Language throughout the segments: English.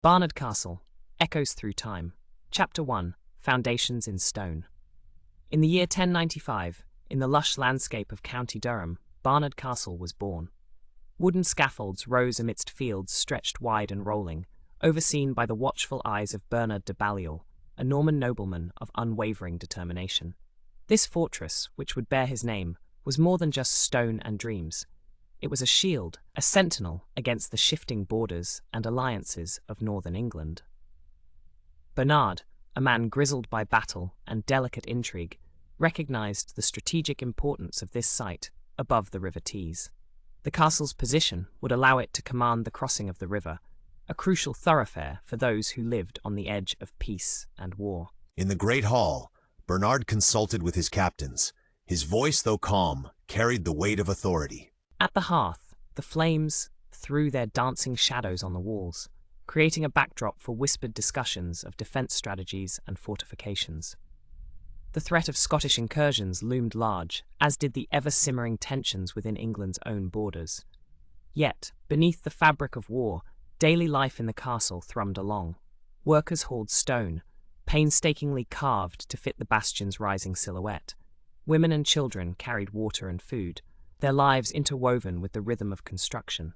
Barnard Castle, Echoes Through Time. Chapter 1, Foundations in Stone. In the year 1095, in the lush landscape of County Durham, Barnard Castle was born. Wooden scaffolds rose amidst fields stretched wide and rolling, overseen by the watchful eyes of Barnard de Balliol, a Norman nobleman of unwavering determination. This fortress, which would bear his name, was more than just stone and dreams. It was a shield, a sentinel against the shifting borders and alliances of northern England. Barnard, a man grizzled by battle and delicate intrigue, recognized the strategic importance of this site above the River Tees. The castle's position would allow it to command the crossing of the river, a crucial thoroughfare for those who lived on the edge of peace and war. In the great hall, Barnard consulted with his captains. His voice, though calm, carried the weight of authority. At the hearth, the flames threw their dancing shadows on the walls, creating a backdrop for whispered discussions of defence strategies and fortifications. The threat of Scottish incursions loomed large, as did the ever-simmering tensions within England's own borders. Yet, beneath the fabric of war, daily life in the castle thrummed along. Workers hauled stone, painstakingly carved to fit the bastion's rising silhouette. Women and children carried water and food, their lives interwoven with the rhythm of construction.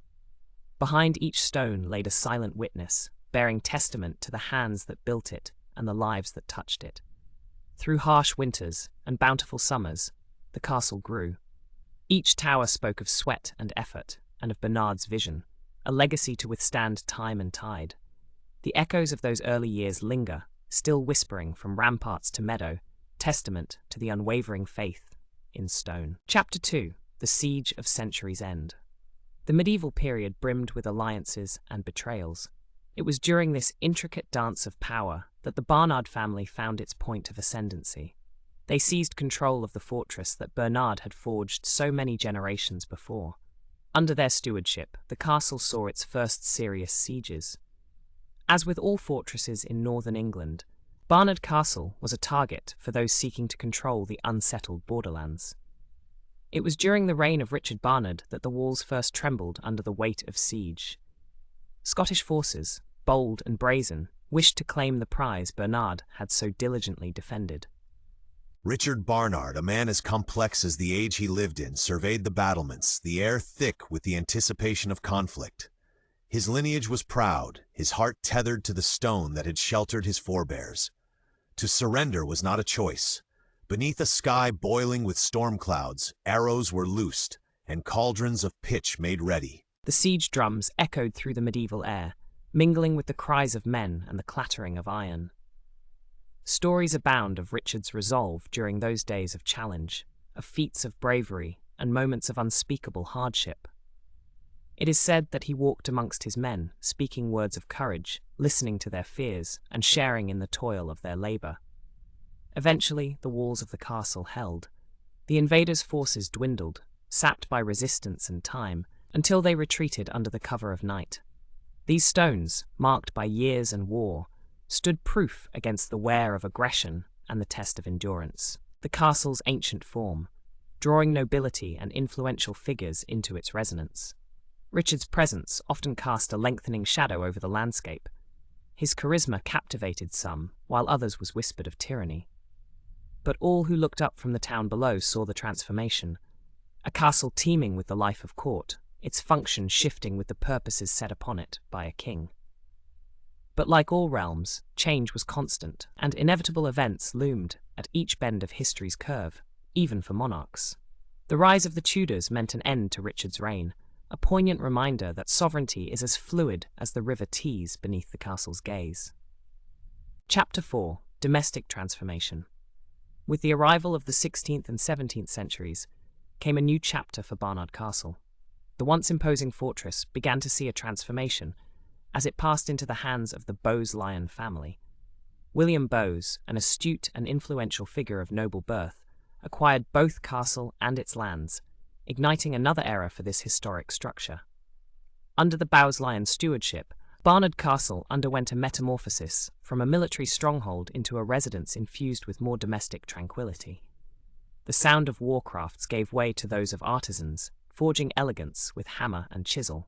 Behind each stone laid a silent witness, bearing testament to the hands that built it and the lives that touched it. Through harsh winters and bountiful summers, the castle grew. Each tower spoke of sweat and effort, and of Barnard's vision, a legacy to withstand time and tide. The echoes of those early years linger, still whispering from ramparts to meadow, testament to the unwavering faith in stone. Chapter 2. The Siege of Century's End. The medieval period brimmed with alliances and betrayals. It was during this intricate dance of power that the Barnard family found its point of ascendancy. They seized control of the fortress that Barnard had forged so many generations before. Under their stewardship, the castle saw its first serious sieges. As with all fortresses in northern England, Barnard Castle was a target for those seeking to control the unsettled borderlands. It was during the reign of Richard Barnard that the walls first trembled under the weight of siege. Scottish forces, bold and brazen, wished to claim the prize Barnard had so diligently defended. Richard Barnard, a man as complex as the age he lived in, surveyed the battlements, the air thick with the anticipation of conflict. His lineage was proud, his heart tethered to the stone that had sheltered his forebears. To surrender was not a choice. Beneath a sky boiling with storm clouds, arrows were loosed, and cauldrons of pitch made ready. The siege drums echoed through the medieval air, mingling with the cries of men and the clattering of iron. Stories abound of Richard's resolve during those days of challenge, of feats of bravery, and moments of unspeakable hardship. It is said that he walked amongst his men, speaking words of courage, listening to their fears, and sharing in the toil of their labour. Eventually, the walls of the castle held. The invaders' forces dwindled, sapped by resistance and time, until they retreated under the cover of night. These stones, marked by years and war, stood proof against the wear of aggression and the test of endurance. The castle's ancient form, drawing nobility and influential figures into its resonance. Richard's presence often cast a lengthening shadow over the landscape. His charisma captivated some, while others was whispered of tyranny. But all who looked up from the town below saw the transformation, a castle teeming with the life of court, its function shifting with the purposes set upon it by a king. But like all realms, change was constant, and inevitable events loomed at each bend of history's curve, even for monarchs. The rise of the Tudors meant an end to Richard's reign, a poignant reminder that sovereignty is as fluid as the River Tees beneath the castle's gaze. Chapter 4. Domestic Transformation. With the arrival of the 16th and 17th centuries came a new chapter for Barnard Castle. The once imposing fortress began to see a transformation as it passed into the hands of the Bowes-Lyon family. William Bowes, an astute and influential figure of noble birth, acquired both castle and its lands, igniting another era for this historic structure. Under the Bowes-Lyon stewardship, Barnard Castle underwent a metamorphosis from a military stronghold into a residence infused with more domestic tranquility. The sound of warcrafts gave way to those of artisans, forging elegance with hammer and chisel.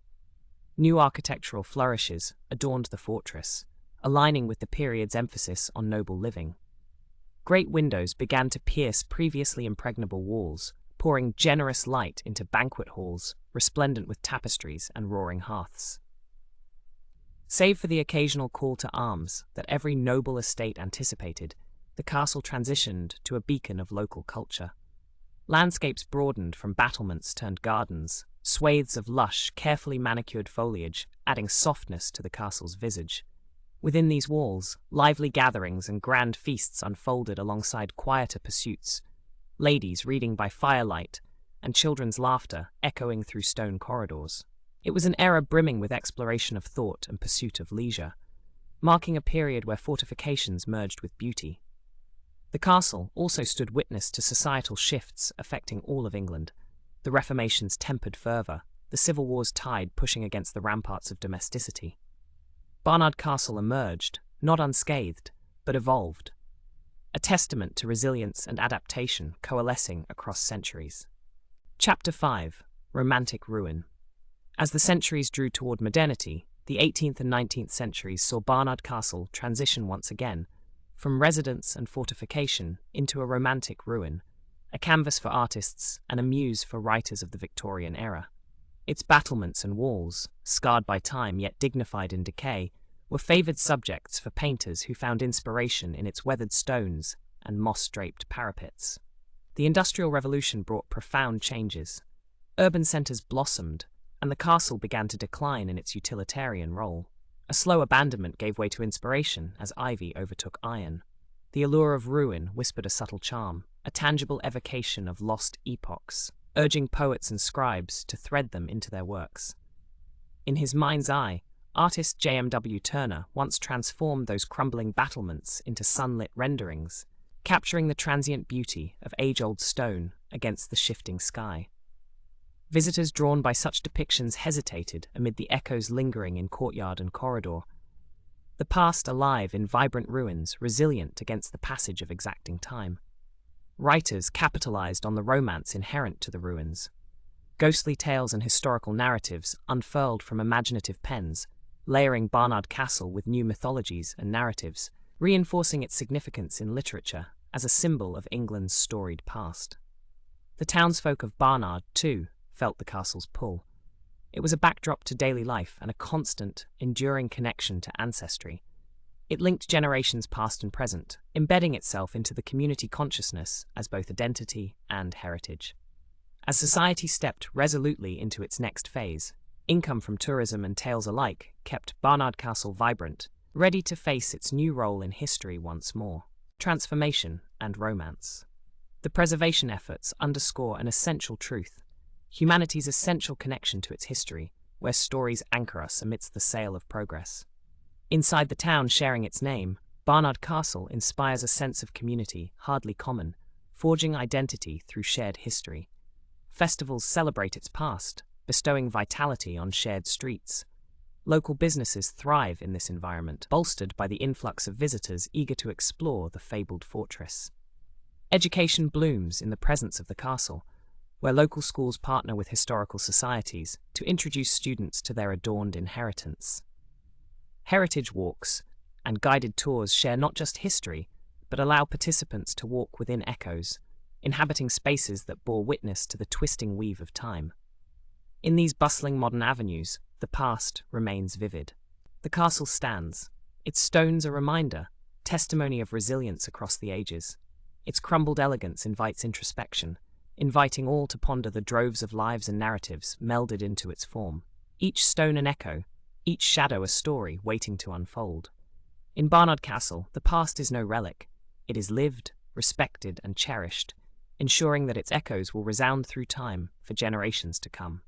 New architectural flourishes adorned the fortress, aligning with the period's emphasis on noble living. Great windows began to pierce previously impregnable walls, pouring generous light into banquet halls resplendent with tapestries and roaring hearths. Save for the occasional call to arms that every noble estate anticipated, the castle transitioned to a beacon of local culture. Landscapes broadened from battlements turned gardens, swathes of lush, carefully manicured foliage adding softness to the castle's visage. Within these walls, lively gatherings and grand feasts unfolded alongside quieter pursuits, ladies reading by firelight and children's laughter echoing through stone corridors. It was an era brimming with exploration of thought and pursuit of leisure, marking a period where fortifications merged with beauty. The castle also stood witness to societal shifts affecting all of England, the Reformation's tempered fervour, the Civil War's tide pushing against the ramparts of domesticity. Barnard Castle emerged, not unscathed, but evolved, a testament to resilience and adaptation coalescing across centuries. Chapter 5: Romantic Ruin. As the centuries drew toward modernity, the 18th and 19th centuries saw Barnard Castle transition once again, from residence and fortification into a romantic ruin, a canvas for artists and a muse for writers of the Victorian era. Its battlements and walls, scarred by time yet dignified in decay, were favoured subjects for painters who found inspiration in its weathered stones and moss-draped parapets. The Industrial Revolution brought profound changes. Urban centres blossomed, and the castle began to decline in its utilitarian role. A slow abandonment gave way to inspiration as ivy overtook iron. The allure of ruin whispered a subtle charm, a tangible evocation of lost epochs, urging poets and scribes to thread them into their works. In his mind's eye, artist J.M.W. Turner once transformed those crumbling battlements into sunlit renderings, capturing the transient beauty of age-old stone against the shifting sky. Visitors drawn by such depictions hesitated amid the echoes lingering in courtyard and corridor, the past alive in vibrant ruins resilient against the passage of exacting time. Writers capitalized on the romance inherent to the ruins. Ghostly tales and historical narratives unfurled from imaginative pens, layering Barnard Castle with new mythologies and narratives, reinforcing its significance in literature as a symbol of England's storied past. The townsfolk of Barnard, too, felt the castle's pull. It was a backdrop to daily life and a constant, enduring connection to ancestry. It linked generations past and present, embedding itself into the community consciousness as both identity and heritage. As society stepped resolutely into its next phase, income from tourism and tales alike kept Barnard Castle vibrant, ready to face its new role in history once more: transformation and romance. The preservation efforts underscore an essential truth: humanity's essential connection to its history, where stories anchor us amidst the sail of progress. Inside the town sharing its name, Barnard Castle inspires a sense of community hardly common, forging identity through shared history. Festivals celebrate its past, bestowing vitality on shared streets. Local businesses thrive in this environment, bolstered by the influx of visitors eager to explore the fabled fortress. Education blooms in the presence of the castle, where local schools partner with historical societies to introduce students to their adorned inheritance. Heritage walks and guided tours share not just history, but allow participants to walk within echoes, inhabiting spaces that bore witness to the twisting weave of time. In these bustling modern avenues, the past remains vivid. The castle stands, its stones a reminder, testimony of resilience across the ages. Its crumbled elegance invites introspection, inviting all to ponder the droves of lives and narratives melded into its form. Each stone an echo, each shadow a story waiting to unfold. In Barnard Castle, the past is no relic. It is lived, respected, and cherished, ensuring that its echoes will resound through time for generations to come.